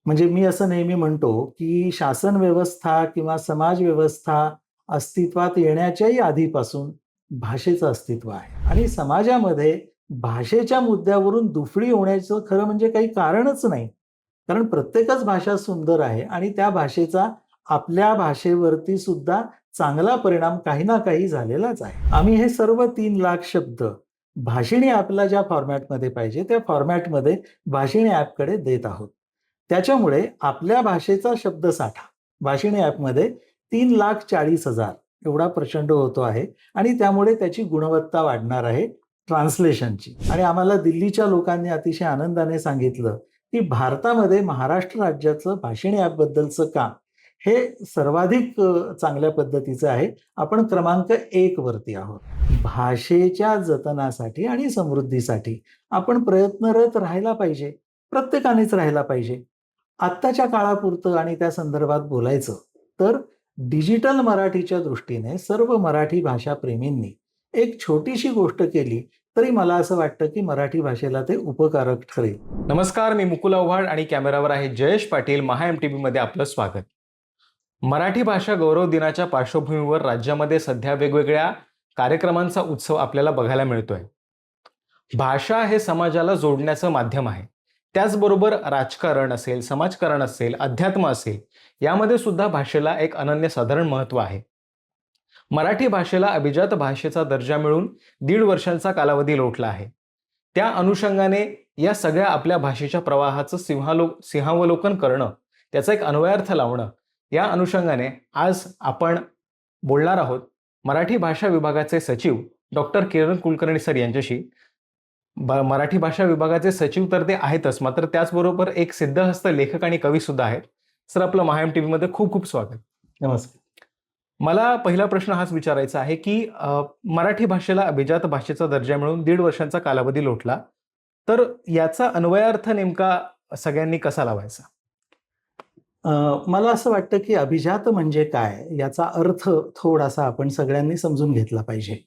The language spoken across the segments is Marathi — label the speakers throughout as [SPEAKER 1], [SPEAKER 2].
[SPEAKER 1] म्हणजे मी असं नेहमी म्हणतो, की शासन व्यवस्था किंवा समाज व्यवस्था अस्तित्वात येण्याच्याही आधीपासून भाषेचं अस्तित्व आहे आणि समाजामध्ये भाषेच्या मुद्द्यावरून दुफळी होण्याचं खरं म्हणजे काही कारणच नाही. कारण प्रत्येकच भाषा सुंदर आहे आणि त्या भाषेचा आपल्या भाषेवरती सुद्धा चांगला परिणाम काही ना काही झालेलाच आहे. आम्ही हे सर्व 3 लाख शब्द भाषिणी ॲपला ज्या फॉर्मॅटमध्ये पाहिजे त्या फॉर्मॅटमध्ये भाषिणी ॲपकडे देत आहोत. त्याच्यामुळे आपल्या भाषेचा शब्दसाठा भाषिणी ॲपमध्ये 3,40,000 एवढा प्रचंड होतो आहे आणि त्यामुळे त्याची गुणवत्ता वाढणार आहे ट्रान्सलेशनची. आणि आम्हाला दिल्लीच्या लोकांनी अतिशय आनंदाने सांगितलं, की भारतामध्ये महाराष्ट्र राज्याचं भाषिणी ॲपबद्दलचं काम हे सर्वाधिक चांगल्या पद्धतीचं आहे. आपण क्रमांक 1 वरती आहोत. भाषेच्या जतनासाठी आणि समृद्धीसाठी आपण प्रयत्नरत राहायला पाहिजे. प्रत्येकानेच राहायला पाहिजे. आत्ताच्या काळापुरतं आणि त्या संदर्भात बोलायचं तर डिजिटल मराठीच्या दृष्टीने सर्व मराठी भाषाप्रेमींनी एक छोटीशी गोष्ट केली तरी मला असं वाटतं की मराठी भाषेला ते उपकारक ठरेल.
[SPEAKER 2] नमस्कार, मी मुकुल आव्हाड आणि कॅमेरावर आहे जयेश पाटील. महा MTV मध्ये आपलं स्वागत. मराठी भाषा गौरव दिनाच्या पार्श्वभूमीवर राज्यामध्ये सध्या वेगवेगळ्या कार्यक्रमांचा उत्सव आपल्याला बघायला मिळतोय. भाषा हे समाजाला जोडण्याचं माध्यम आहे. त्याचबरोबर राजकारण असेल, समाजकारण असेल, अध्यात्म असेल, यामध्ये सुद्धा भाषेला एक अनन्यसाधारण महत्त्व आहे. मराठी भाषेला अभिजात भाषेचा दर्जा मिळून 1.5 वर्षांचा कालावधी लोटला आहे. त्या अनुषंगाने या सगळ्या आपल्या भाषेच्या प्रवाहाचं सिंहावलोकन करणं, त्याचा एक अन्वयार्थ लावणं, या अनुषंगाने आज आपण बोलणार आहोत मराठी भाषा विभागाचे सचिव डॉक्टर किरण कुलकर्णी सर यांच्याशी. मराठी भाषा विभागाचे सचिव तर ते आहेतच, मात्र त्याचबरोबर एक सिद्धहस्त लेखक आणि कवी सुद्धा आहेत. सर, आपलं महा MTV मध्ये खूप खूप स्वागत.
[SPEAKER 1] नमस्कार.
[SPEAKER 2] मला पहिला प्रश्न हाच विचारायचा आहे की मराठी भाषेला अभिजात भाषेचा दर्जा मिळून 1.5 वर्षांचा कालावधी लोटला, तर याचा अन्वयार्थ नेमका सगळ्यांनी कसा लावायचा?
[SPEAKER 1] मला असं वाटतं की अभिजात म्हणजे काय याचा अर्थ थोडासा आपण सगळ्यांनी समजून घेतला पाहिजे.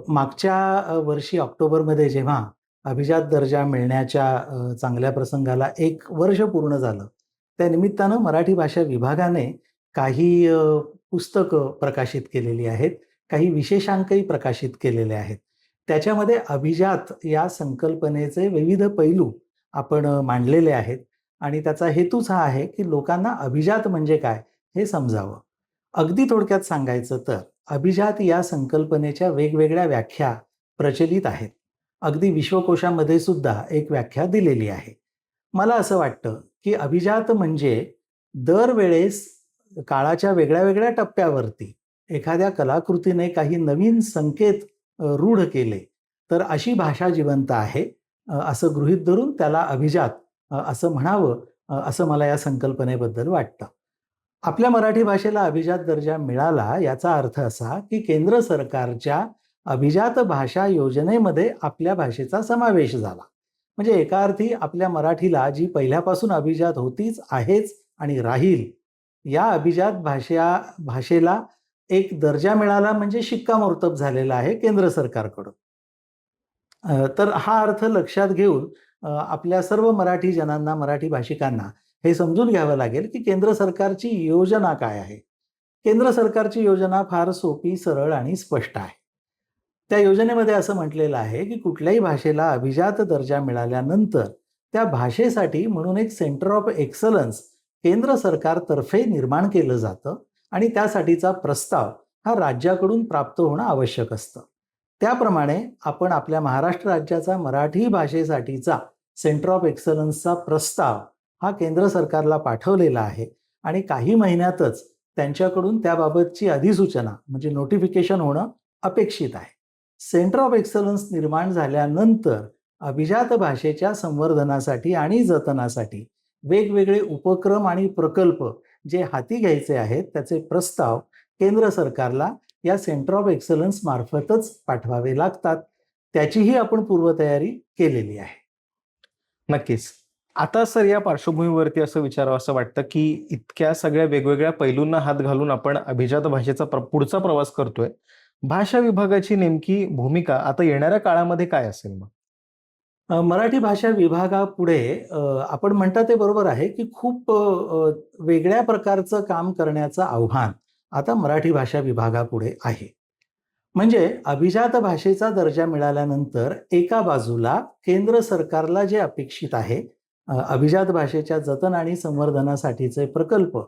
[SPEAKER 1] मागच्या वर्षी ऑक्टोबरमध्ये जेव्हा अभिजात दर्जा मिळण्याच्या चांगल्या प्रसंगाला 1 वर्ष पूर्ण झालं, त्या निमित्तानं मराठी भाषा विभागाने काही पुस्तकं प्रकाशित केलेली आहेत, काही विशेषांकही प्रकाशित केलेले आहेत. त्याच्यामध्ये अभिजात या संकल्पनेचे विविध पैलू आपण मांडलेले आहेत आणि त्याचा हेतूच हा आहे की लोकांना अभिजात म्हणजे काय हे समजावं. अगदी थोडक्यात सांगायचं तर अभिजात या संकल्पनेच्या वेगवेगळ्या व्याख्या प्रचलित आहेत. अगदी विश्वकोशामध्ये सुद्धा एक व्याख्या दिलेली आहे. मला असं वाटतं की अभिजात म्हणजे दरवेळेस काळाच्या वेगळ्या वेगळ्या टप्प्यावरती एखाद्या कलाकृतीने काही नवीन संकेत रूढ केले तर अशी भाषा जिवंत आहे असं गृहीत धरून त्याला अभिजात असं म्हणावं असं मला या संकल्पनेबद्दल वाटतं. आपल्या मराठी भाषेला अभिजात दर्जा मिळाला याचा अर्थ असा की केंद्र सरकारच्या अभिजात भाषा योजनेमध्ये आपल्या भाषेचा समावेश झाला. म्हणजे एका अर्थी आपल्या मराठीला जी पहिल्यापासून अभिजात होतीच, आहेच आणि राहील, या अभिजात भाषेला एक दर्जा मिळाला म्हणजे शिक्कामोर्तब झालेला आहे केंद्र सरकारकडून. तर हा अर्थ लक्षात घेऊन आपल्या सर्व मराठी जनांना, मराठी भाषिकांना हे समजून घ्यावं लागेल की केंद्र सरकारची योजना काय आहे. केंद्र सरकारची योजना फार सोपी, सरळ आणि स्पष्ट आहे. त्या योजनेमध्ये असं म्हटलेलं आहे की कुठल्याही भाषेला अभिजात दर्जा मिळाल्यानंतर त्या भाषेसाठी म्हणून एक सेंटर ऑफ एक्सलन्स केंद्र सरकारतर्फे निर्माण केलं जातं आणि त्यासाठीचा प्रस्ताव हा राज्याकडून प्राप्त होणं आवश्यक असतं. त्याप्रमाणे आपण आपल्या महाराष्ट्र राज्याचा मराठी भाषेसाठीचा सेंटर ऑफ एक्सलन्सचा प्रस्ताव हा केंद्र सरकारला पाठवलेला आहे आणि काही महिन्यातच त्यांच्याकडून त्याबाबतची अधिसूचना म्हणजे नोटिफिकेशन होणं अपेक्षित आहे. सेंटर ऑफ एक्सलन्स निर्माण झाल्यानंतर अभिजात भाषेच्या संवर्धनासाठी आणि जतनासाठी वेगवेगळे उपक्रम आणि प्रकल्प जे हाती घ्यायचे आहेत त्याचे प्रस्ताव केंद्र सरकारला या सेंटर ऑफ एक्सलन्स मार्फतच पाठवावे लागतात. त्याचीही आपण पूर्वतयारी केलेली आहे.
[SPEAKER 2] नक्कीच. आता सर, या पार्श्वभूमीवरती असं विचारावं असं वाटतं की इतक्या सगळ्या वेगवेगळ्या पैलूंना हात घालून आपण अभिजात भाषेचा पुढचा प्रवास करतोय. भाषा विभागाची नेमकी भूमिका आता येणाऱ्या काळामध्ये काय असेल मग?
[SPEAKER 1] मराठी भाषा विभागापुढे आपण म्हणता ते बरोबर आहे, की खूप वेगळ्या प्रकारचं काम करण्याचं आव्हान आता मराठी भाषा विभागापुढे आहे. म्हणजे अभिजात भाषेचा दर्जा मिळाल्यानंतर एका बाजूला केंद्र सरकारला जे अपेक्षित आहे, अभिजात भाषेच्या जतन आणि संवर्धनासाठीचे प्रकल्प,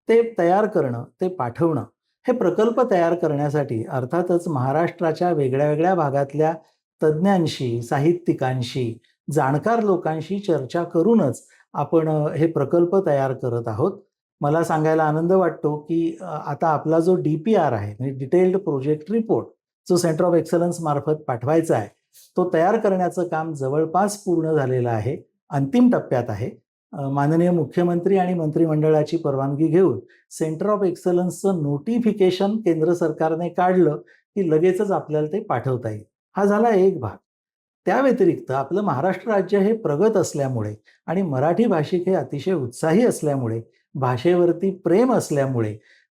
[SPEAKER 1] ते तयार करणं, ते पाठवणं. हे प्रकल्प तयार करण्यासाठी अर्थातच महाराष्ट्राच्या वेगळ्या-वेगळ्या भागातल्या तज्ञांशी, साहित्यिकांशी, जाणकार लोकांशी चर्चा करूनच आपण हे प्रकल्प तयार करत आहोत. मला सांगायला आनंद वाटतो, की आता आपला जो डी-पी-आर आहे, म्हणजे डिटेल्ड प्रोजेक्ट रिपोर्ट, जो सेंटर ऑफ एक्सलन्स मार्फत पाठवायचा आहे, तो तयार करण्याचं काम जवळपास पूर्ण झालेलं आहे. अंतिम टप्प्यात आहे. माननीय मुख्यमंत्री आणि मंत्रिमंडळाची परवानगी घेऊन सेंटर ऑफ एक्सलन्सचं नोटिफिकेशन केंद्र सरकारने काढलं, की लगेचच आपल्याला ते पाठवता येईल. हा झाला एक भाग. त्या व्यतिरिक्त आपलं महाराष्ट्र राज्य हे प्रगत असल्यामुळे आणि मराठी भाषिक हे अतिशय उत्साही असल्यामुळे, भाषेवरती प्रेम असल्यामुळे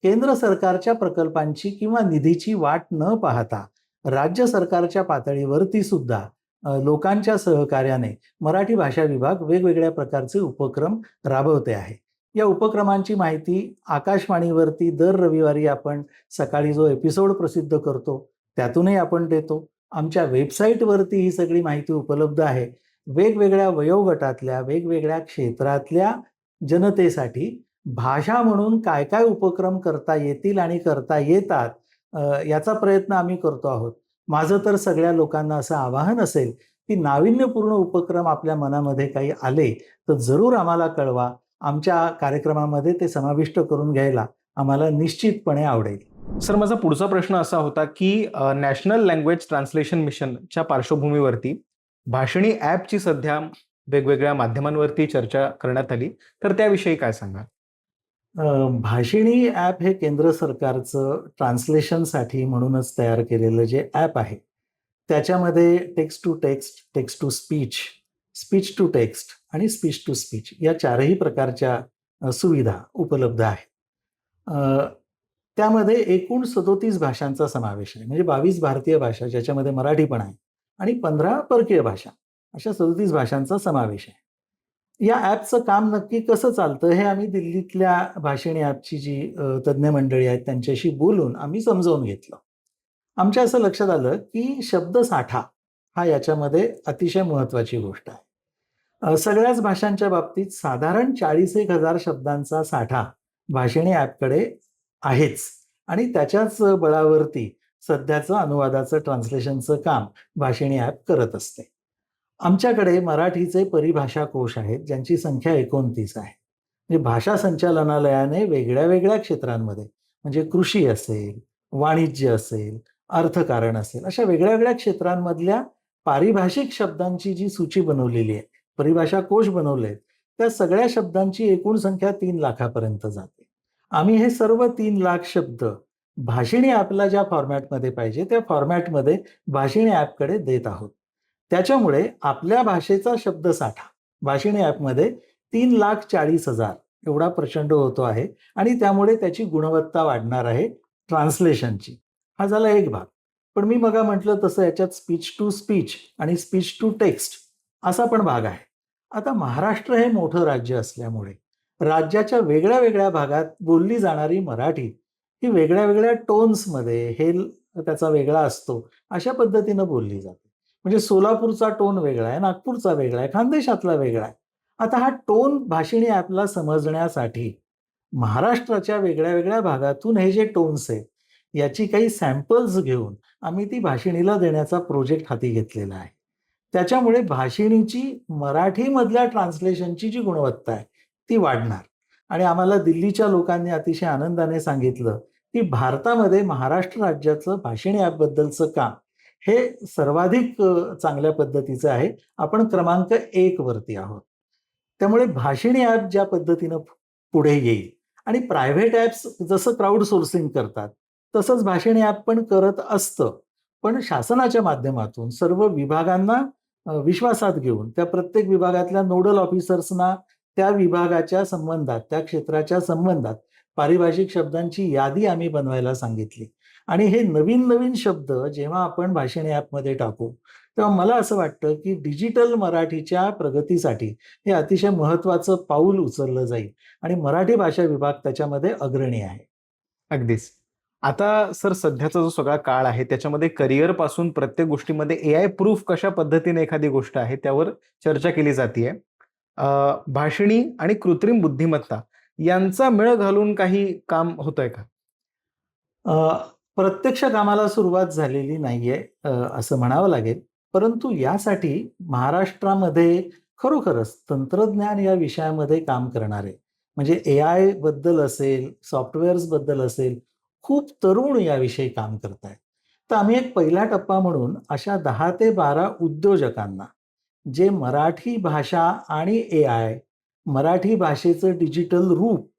[SPEAKER 1] केंद्र सरकारच्या प्रकल्पांची किंवा निधीची वाट न पाहता राज्य सरकारच्या पातळीवरती सुद्धा लोकांच्या सहकार्याने मराठी भाषा विभाग वेगवेगळ्या प्रकारचे उपक्रम राबवते आहे. या उपक्रमांची माहिती आकाशवाणीवरती दर रविवारी आपण सकाळी जो एपिसोड प्रसिद्ध करतो, त्यातूनही आपण देतो. आमच्या वेबसाईटवरती ही सगळी माहिती उपलब्ध आहे. वेगवेगळ्या वयोगटातल्या, वेगवेगळ्या क्षेत्रातल्या जनतेसाठी भाषा म्हणून काय-काय उपक्रम करता येतील आणि करता येतात, याचा प्रयत्न आम्ही करतो आहोत. माझं तर सगळ्या लोकांना असं आवाहन असेल, की नाविन्यपूर्ण उपक्रम आपल्या मनामध्ये काही आले, तर जरूर आम्हाला कळवा. आमच्या कार्यक्रमामध्ये ते समाविष्ट करून घ्यायला आम्हाला निश्चितपणे आवडेल.
[SPEAKER 2] सर, माझा पुढचा प्रश्न असा होता, की नॅशनल लँग्वेज ट्रान्सलेशन मिशनच्या पार्श्वभूमीवरती भाषणी ॲपची सध्या वेगवेगळ्या माध्यमांवरती चर्चा करण्यात आली. तर त्याविषयी काय सांगाल?
[SPEAKER 1] भाषिणी ॲप हे केंद्र सरकारचं ट्रान्सलेशनसाठी म्हणूनच तयार केलेलं जे ॲप आहे, त्याच्यामध्ये text to text, text to speech, speech to text आणि स्पीच टू स्पीच या चारही प्रकारच्या सुविधा उपलब्ध आहेत. अ, त्यामध्ये एकूण 37 भाषांचा समावेश आहे. म्हणजे 22 भारतीय भाषा, ज्याच्यामध्ये मराठी पण आहे, आणि 15 परकीय भाषा, अशा 37 भाषांचा समावेश आहे. या ॲपचं काम नक्की कसं चालतं, हे आम्ही दिल्लीतल्या भाषिणी ॲपची जी तज्ञ मंडळी आहेत त्यांच्याशी बोलून आम्ही समजावून घेतलं. आमच्या असं लक्षात आलं, की शब्दसाठा हा याच्यामध्ये अतिशय महत्त्वाची गोष्ट आहे. सगळ्याच भाषांच्या बाबतीत साधारण 40,000 शब्दांचा साठा भाषिणी ॲपकडे आहेच आणि त्याच्याच बळावरती सध्याचं अनुवादाचं, ट्रान्सलेशनचं काम भाषिणी ॲप करत असते. आमच्याकडे मराठीचे परिभाषा कोश आहेत, ज्यांची संख्या 29 आहे. म्हणजे भाषा संचालनालयाने वेगळ्या-वेगळ्या क्षेत्रांमध्ये, म्हणजे कृषी असेल, वाणिज्य असेल, अर्थकारण असेल, अशा वेगळ्या-वेगळ्या क्षेत्रांमधल्या पारिभाषिक शब्दांची जी सूची बनवलेली आहे, परिभाषा कोश बनवले, त्या सगळ्या शब्दांची एकूण संख्या 3 लाखापर्यंत जाते. आम्ही हे सर्व 3 लाख शब्द भाषिणी ॲपला ज्या फॉर्मॅटमध्ये पाहिजे, त्या फॉर्मॅटमध्ये भाषिणी ॲपकडे देत आहोत. त्याच्यामुळे आपल्या भाषेचा शब्दसाठा भाषिणी ॲपमध्ये 3,40,000 एवढा प्रचंड होतो आहे आणि त्यामुळे त्याची गुणवत्ता वाढणार आहे ट्रान्सलेशनची. हा झाला एक भाग. पण मी मगा म्हटलं तसं याच्यात स्पीच टू स्पीच आणि स्पीच टू टेक्स्ट असा पण भाग आहे. आता महाराष्ट्र हे मोठं राज्य असल्यामुळे राज्याच्या वेगळ्या-वेगळ्या भागात बोलली जाणारी मराठी ही वेगळ्या-वेगळ्या टोन्समध्ये, हेल त्याचा वेगळा असतो, अशा पद्धतीनं बोलली जाते. म्हणजे सोलापूरचा टोन वेगळा आहे, नागपूरचा वेगळा आहे, खानदेशातला वेगळा आहे. आता हा टोन भाषिणी ॲपला समजण्यासाठी महाराष्ट्राच्या वेगळ्या-वेगळ्या भागातून हे जे टोन्स आहेत, याची काही सॅम्पल्स घेऊन आम्ही ती भाषिणीला देण्याचा प्रोजेक्ट हाती घेतलेला आहे. त्याच्यामुळे भाषिणीची मराठीमधल्या ट्रान्सलेशनची जी गुणवत्ता आहे, ती वाढणार आणि आम्हाला दिल्लीच्या लोकांनी अतिशय आनंदाने सांगितलं, की भारतामध्ये महाराष्ट्र राज्याचं भाषिणी ॲपबद्दलचं काम हे सर्वाधिक चांगल्या पद्धतीचं आहे. आपण क्रमांक 1 वरती आहोत. त्यामुळे भाषिणी ॲप ज्या पद्धतीनं पुढे येईल आणि प्रायव्हेट ॲप्स जसं क्राउड सोर्सिंग करतात, तसंच भाषिणी ॲप पण करत असतं. पण शासनाच्या माध्यमातून सर्व विभागांना विश्वासात घेऊन त्या प्रत्येक विभागातल्या नोडल ऑफिसर्सना त्या विभागाच्या संबंधात, त्या क्षेत्राच्या संबंधात पारिभाषिक शब्दांची यादी आम्ही बनवायला सांगितली आणि हे नवीन नवीन शब्द जेव्हा आपण भाषिणी ॲपमध्ये टाकू, तेव्हा मला असं वाटतं की डिजिटल मराठीच्या प्रगतीसाठी हे अतिशय महत्त्वाचं पाऊल उचललं जाईल आणि मराठी भाषा विभाग त्याच्यामध्ये अग्रणी आहे.
[SPEAKER 2] अगदीच. आता सर सध्याचा जो सगळा काळ आहे त्याच्यामध्ये करिअर पासून प्रत्येक गोष्टीमध्ये एआय प्रूफ कशा पद्धतीने एखादी गोष्ट आहे त्यावर चर्चा केली जातीये. भाषिणी आणि कृत्रिम बुद्धिमत्ता यांचा मेळ घालून काही काम होतंय का?
[SPEAKER 1] अ, प्रत्यक्ष कामाला सुरुवात झालेली नाहीये असं म्हणावं लागेल. परंतु यासाठी महाराष्ट्रामध्ये खरोखरच तंत्रज्ञान या विषयामध्ये काम करणारे म्हणजे एआय बद्दल असेल, सॉफ्टवेअर्स बद्दल असेल, खूप तरुण याविषयी काम करतायत. तर आम्ही एक पहिला टप्पा म्हणून अशा 10 ते 12 उद्योजकांना जे मराठी भाषा आणि एआय, मराठी भाषेचं डिजिटल रूप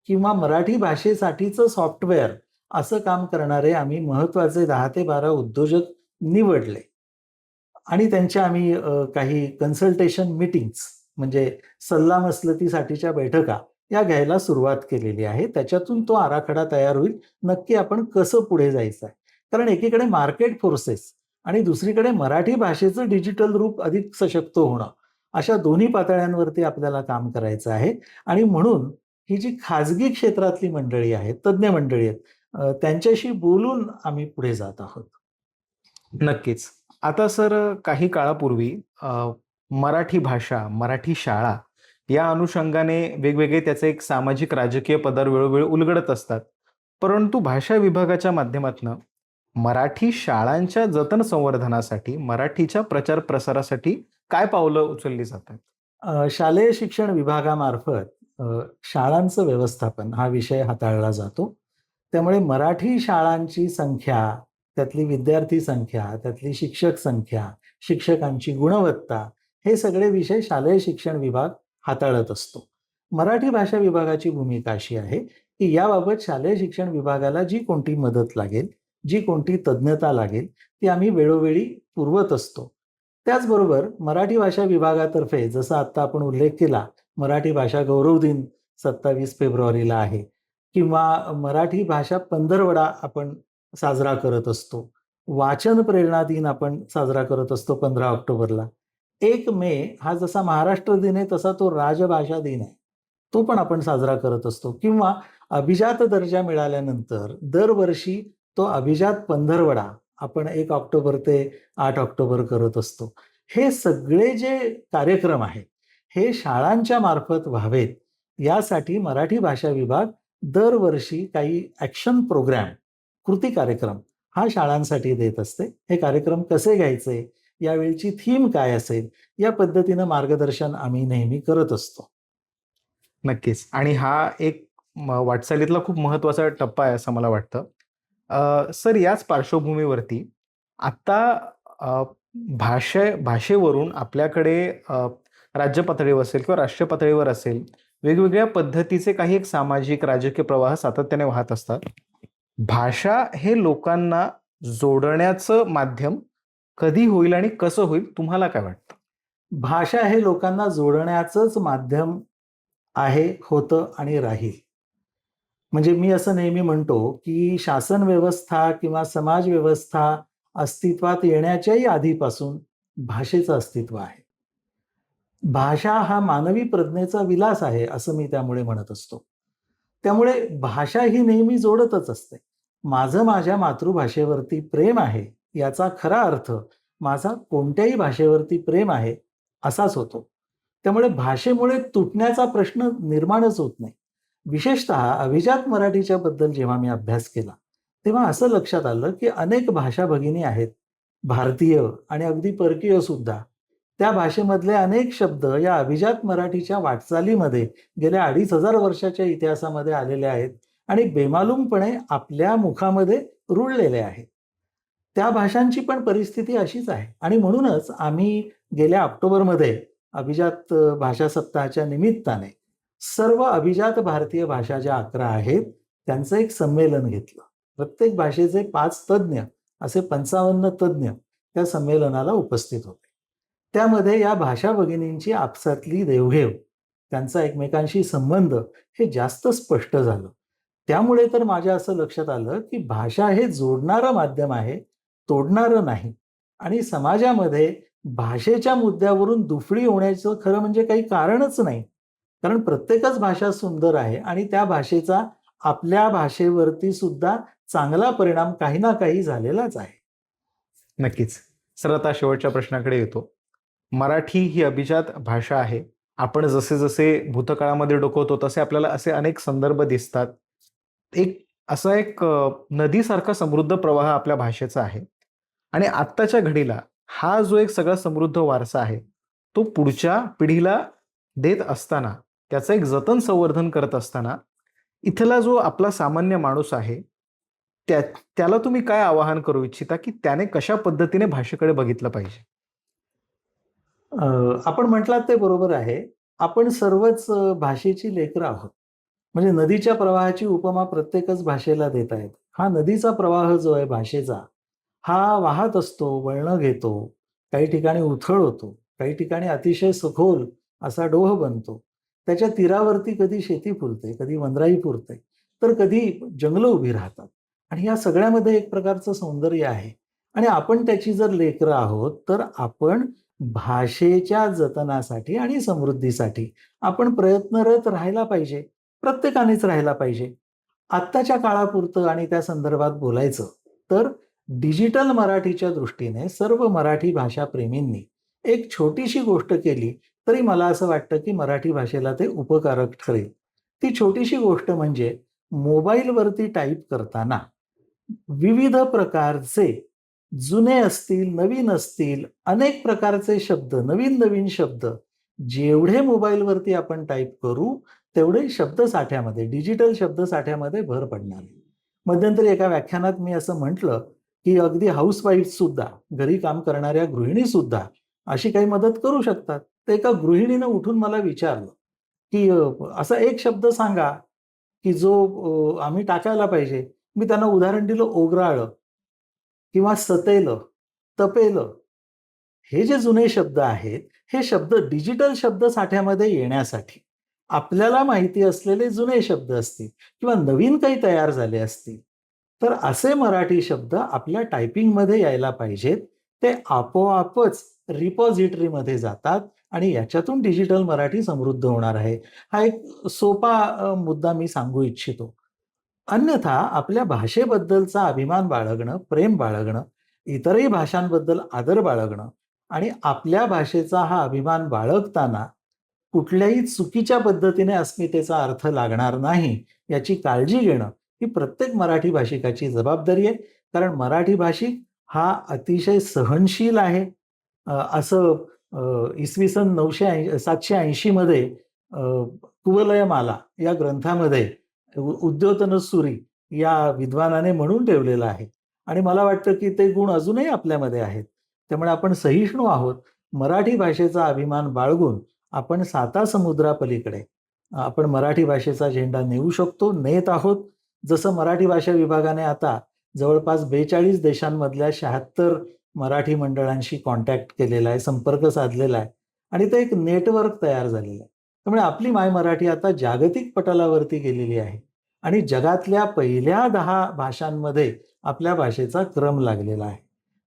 [SPEAKER 1] किंवा मराठी भाषेसाठीचं सॉफ्टवेअर असं काम करणारे आम्ही महत्त्वाचे 10 ते 12 उद्योजक निवडले आणि त्यांच्या आम्ही काही कन्सल्टेशन मीटिंग्ज म्हणजे सल्लामसलतीसाठीच्या बैठका या घ्यायला सुरुवात केलेली आहे. त्याच्यातून तो आराखडा तयार होईल. नक्की आपण कसं पुढे जायचं आहे. कारण एकीकडे मार्केट फोर्सेस आणि दुसरीकडे मराठी भाषेचं डिजिटल रूप अधिक सशक्त होणं, अशा दोन्ही पातळ्यांवरती आपल्याला काम करायचं आहे आणि म्हणून ही जी खाजगी क्षेत्रातली मंडळी आहेत, तज्ञ मंडळी आहेत, त्यांच्याशी बोलून आम्ही पुढे जात आहोत.
[SPEAKER 2] नक्कीच. आता सर काही काळापूर्वी मराठी भाषा, मराठी शाळा या अनुषंगाने वेगवेगळे त्याचे एक सामाजिक राजकीय पदर वेळोवेळी उलगडत असतात. परंतु भाषा विभागाच्या माध्यमातनं मराठी शाळांच्या जतन संवर्धनासाठी, मराठीच्या प्रचार प्रसारासाठी काय पावलं उचलली जातात?
[SPEAKER 1] शालेय शिक्षण विभागामार्फत शाळांचं व्यवस्थापन हा विषय हाताळला जातो. त्यामुळे मराठी शाळांची संख्या, त्यातली विद्यार्थी संख्या, त्यातली शिक्षक संख्या, शिक्षकांची गुणवत्ता हे सगळे विषय शालेय शिक्षण विभाग हाताळत असतो. मराठी भाषा विभागाची भूमिका अशी आहे, की याबाबत शालेय शिक्षण विभागाला जी कोणती मदत लागेल, जी कोणती तज्ञता लागेल, ती आम्ही वेळोवेळी पुरवत असतो. त्याचबरोबर मराठी भाषा विभागातर्फे जसा आत्ता आपण उल्लेख केला, मराठी भाषा गौरव दिन 27 फेब्रुवारीला आहे किंवा मराठी भाषा पंधरवडा आपण साजरा करत असतो. वाचन प्रेरणा दिन आपण साजरा करत असतो 15 ऑक्टोबरला. 1 मे हा जसा महाराष्ट्र दिन आहे तसा तो राजभाषा दिन आहे. तो पण आपण साजरा करत असतो किंवा अभिजात दर्जा मिळाल्यानंतर दरवर्षी तो अभिजात पंधरवडा आपण 1 ऑक्टोबर ते 8 ऑक्टोबर करत असतो. हे सगळे जे कार्यक्रम आहेत, हे शाळांच्या मार्फत व्हावेत यासाठी मराठी भाषा विभाग दरवर्षी काही ॲक्शन प्रोग्राम, कृती कार्यक्रम हा शाळांसाठी देत असते. हे कार्यक्रम कसे घ्यायचे, यावेळची थीम काय असेल, या पद्धतीनं मार्गदर्शन आम्ही नेहमी करत असतो.
[SPEAKER 2] नक्कीच. आणि हा एक वाटचालीतला खूप महत्त्वाचा टप्पा आहे असं मला वाटतं. सर याच पार्श्वभूमीवरती आत्ता अ, भाषेवरून आपल्याकडे राज्य पातळीवर असेल किंवा राष्ट्रीय पातळीवर असेल, वेगवेगळ्या पद्धतीचे काही एक सामाजिक, राजकीय प्रवाह सातत्याने वाहत असतात. भाषा हे लोकांना जोडण्याचं माध्यम कधी होईल आणि कसं होईल तुम्हाला काय वाटतं?
[SPEAKER 1] भाषा हे लोकांना जोडण्याचंच माध्यम आहे, होतं आणि राहील. म्हणजे मी असं नेहमी म्हणतो, की शासन व्यवस्था किंवा समाज व्यवस्था अस्तित्वात येण्याच्याही आधीपासून भाषेचं अस्तित्व आहे. भाषा हा मानवी प्रज्ञेचा विलास आहे, असं मी त्यामुळे म्हणत असतो. त्यामुळे भाषा ही नेहमी जोडतच असते. माझं माझ्या मातृभाषेवरती प्रेम आहे, याचा खरा अर्थ माझा कोणत्याही भाषेवरती प्रेम आहे, असाच होतो. त्यामुळे भाषेमुळे तुटण्याचा प्रश्न निर्माणच होत नाही. विशेषतः अभिजात मराठीच्या बद्दल जेव्हा मी अभ्यास केला, तेव्हा असं लक्षात आलं, की अनेक भाषा भगिनी आहेत, भारतीय आणि अगदी परकीय सुद्धा. त्या भाषेमधले अनेक शब्द या अभिजात मराठीच्या वाटचालीमध्ये गेल्या 2500 वर्षाच्या इतिहासामध्ये आलेले आहेत आणि बेमालूमपणे आपल्या मुखामध्ये रुळलेले आहेत. त्या भाषांची पण परिस्थिती अशीच आहे आणि म्हणूनच आम्ही गेल्या ऑक्टोबरमध्ये अभिजात भाषा सप्ताहाच्या निमित्ताने सर्व अभिजात भारतीय भाषा ज्या 11 आहेत, त्यांचं एक संमेलन घेतलं. प्रत्येक भाषेचे 5 तज्ञ, असे 55 तज्ञ त्या संमेलनाला उपस्थित होते. त्यामध्ये या भाषा भगिनींची आपसातली देवघेव, त्यांचा एकमेकांशी संबंध हे जास्त स्पष्ट झालं. त्यामुळे तर माझ्या असं लक्षात आलं, की भाषा हे जोडणारं माध्यम आहे, तोडणारं नाही. आणि समाजामध्ये भाषेच्या मुद्द्यावरून दुफळी होण्याचं खरं म्हणजे काही कारणच नाही. कारण प्रत्येकच भाषा सुंदर आहे आणि त्या भाषेचा आपल्या भाषेवरती सुद्धा चांगला परिणाम काही ना काही झालेलाच आहे.
[SPEAKER 2] नक्कीच. सर, आता शेवटच्या प्रश्नाकडे येतो. मराठी ही अभिजात भाषा आहे. आपण जसे-जसे भूतकाळामध्ये डोकवतो तसे आपल्याला असे अनेक संदर्भ दिसतात. एक नदीसारखा समृद्ध प्रवाह आपल्या भाषेचा आहे आणि आत्ताच्या घडीला हा जो एक सगळा समृद्ध वारसा आहे, तो पुढच्या पिढीला देत असताना, त्याचं एक जतन संवर्धन करत असताना, इथला जो आपला सामान्य माणूस आहे, त्या त्याला तुम्ही काय आवाहन करू इच्छिता, की त्याने कशा पद्धतीने भाषेकडे बघितलं पाहिजे?
[SPEAKER 1] अ, आपण म्हटलात ते बरोबर आहे. आपण सर्वच भाषेची लेकरं आहोत. म्हणजे नदीच्या प्रवाहाची उपमा प्रत्येकच भाषेला देता येते. हा नदीचा प्रवाह जो आहे भाषेचा, हा वाहत असतो, वळणं घेतो, काही ठिकाणी उथळ होतो, काही ठिकाणी अतिशय सखोल असा डोह बनतो. त्याच्या तीरावरती कधी शेती फुलते, कधी वनराई फुलते, तर कधी जंगलं उभी राहतात. आणि या सगळ्यामध्ये एक प्रकारचं सौंदर्य आहे. आणि आपण त्याची जर लेकरं आहोत, तर आपण भाषेच्या जतनासाठी आणि समृद्धीसाठी आपण प्रयत्नरत राहायला पाहिजे. प्रत्येकानेच राहायला पाहिजे. आत्ताच्या काळापुरतं आणि त्या संदर्भात बोलायचं तर डिजिटल मराठीच्या दृष्टीने सर्व मराठी भाषा प्रेमींनी एक छोटीशी गोष्ट केली तरी मला असं वाटतं की मराठी भाषेला ते उपकारक ठरेल. ती छोटीशी गोष्ट म्हणजे मोबाईलवरती टाईप करताना विविध प्रकारचे जुने असतील, नवीन असतील, अनेक प्रकारचे शब्द, नवीन-नवीन शब्द जेवढे मोबाईलवरती आपण टाइप करू, तेवढे शब्दसाठ्यामध्ये, डिजिटल शब्दसाठ्यामध्ये भर पडणार आहे. मध्यंतरी एका व्याख्यानात मी असं म्हटलं, की अगदी हाउसवाईफ्ससुद्धा, घरी काम करणाऱ्या गृहिणीसुद्धा अशी काही मदत करू शकतात. तर एका गृहिणीनं उठून मला विचारलं, की असा एक शब्द सांगा, की जो आम्ही टाकायला पाहिजे. मी त्यांना उदाहरण दिलं ओगराळं किंवा सतेलं, तपेलं. हे जे जुने शब्द आहेत, हे शब्द डिजिटल शब्दसाठ्यामध्ये येण्यासाठी आपल्याला माहिती असलेले जुने शब्द असतील किंवा नवीन काही तयार झाले असतील, तर असे मराठी शब्द आपल्या टायपिंगमध्ये यायला पाहिजेत. ते आपोआपच रिपॉझिटरीमध्ये जातात आणि याच्यातून डिजिटल मराठी समृद्ध होणार आहे. हा एक सोपा मुद्दा मी सांगू इच्छितो. अन्यथा आपल्या भाषेबद्दलचा अभिमान बाळगणं, प्रेम बाळगणं, इतरही भाषांबद्दल आदर बाळगणं आणि आपल्या भाषेचा हा अभिमान बाळगताना कुठल्याही चुकीच्या पद्धतीने अस्मितेचा अर्थ लागणार नाही, याची काळजी घेणं ही प्रत्येक मराठी भाषिकाची जबाबदारी आहे. कारण मराठी भाषिक हा अतिशय सहनशील आहे. असं इसवी सन 780 मध्ये कुवलयमाला या ग्रंथामध्ये उद्योतन सुरी या विद्वानाने म्हणून ठेवलेलं आहे आणि मला वाटतं की ते गुण अजूनही आपल्यामध्ये आहेत. त्यामुळे आपण सहिष्णू आहोत. मराठी भाषेचा अभिमान बाळगून आपण साता समुद्रापलीकडे आपण मराठी भाषेचा झेंडा नेऊ शकतो, नेत आहोत. जसं मराठी भाषा विभागाने आता जवळपास 42 देशांमधल्या 76 मराठी मंडळांशी कॉन्टॅक्ट केलेला आहे, संपर्क साधलेला आहे आणि ते एक नेटवर्क तयार झालेलं आहे. त्यामुळे आपली माय मराठी आता जागतिक पटलावरती गेलेली आहे आणि जगातल्या पहिल्या 10 भाषांमध्ये आपल्या भाषेचा क्रम लागलेला आहे.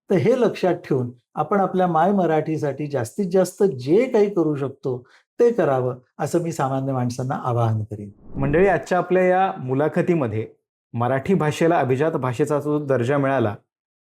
[SPEAKER 1] तर हे लक्षात ठेवून आपण आपल्या माय मराठीसाठी जास्तीत जास्त जे काही करू शकतो ते करावं, असं मी सामान्य माणसांना आवाहन करीन.
[SPEAKER 2] मंडळी, आजच्या आपल्या या मुलाखतीमध्ये मराठी भाषेला अभिजात भाषेचा जो दर्जा मिळाला,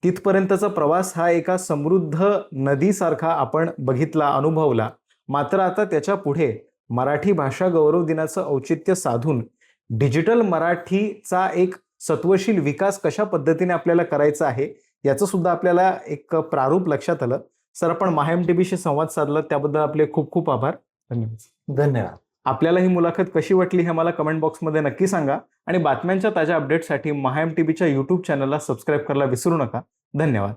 [SPEAKER 2] तिथपर्यंतचा प्रवास हा एका समृद्ध नदीसारखा आपण बघितला, अनुभवला. मात्र आता त्याच्या पुढे मराठी भाषा गौरव दिनाचं औचित्य साधून डिजिटल मराठीचा एक सत्वशील विकास कशा पद्धतीने आपल्याला करायचा आहे, याचं सुद्धा आपल्याला एक प्रारूप लक्षात आलं. सर, आपण MAHA-MTBशी संवाद साधला त्याबद्दल आपले खूप खूप आभार. धन्यवाद.
[SPEAKER 1] धन्यवाद.
[SPEAKER 2] आपल्याला ही मुलाखत कशी वाटली हे मला कमेंट बॉक्समध्ये नक्की सांगा आणि बातम्यांच्या ताज्या अपडेटसाठी MAHA-MTBच्या YouTube चॅनलला सबस्क्राईब करायला विसरू नका. धन्यवाद.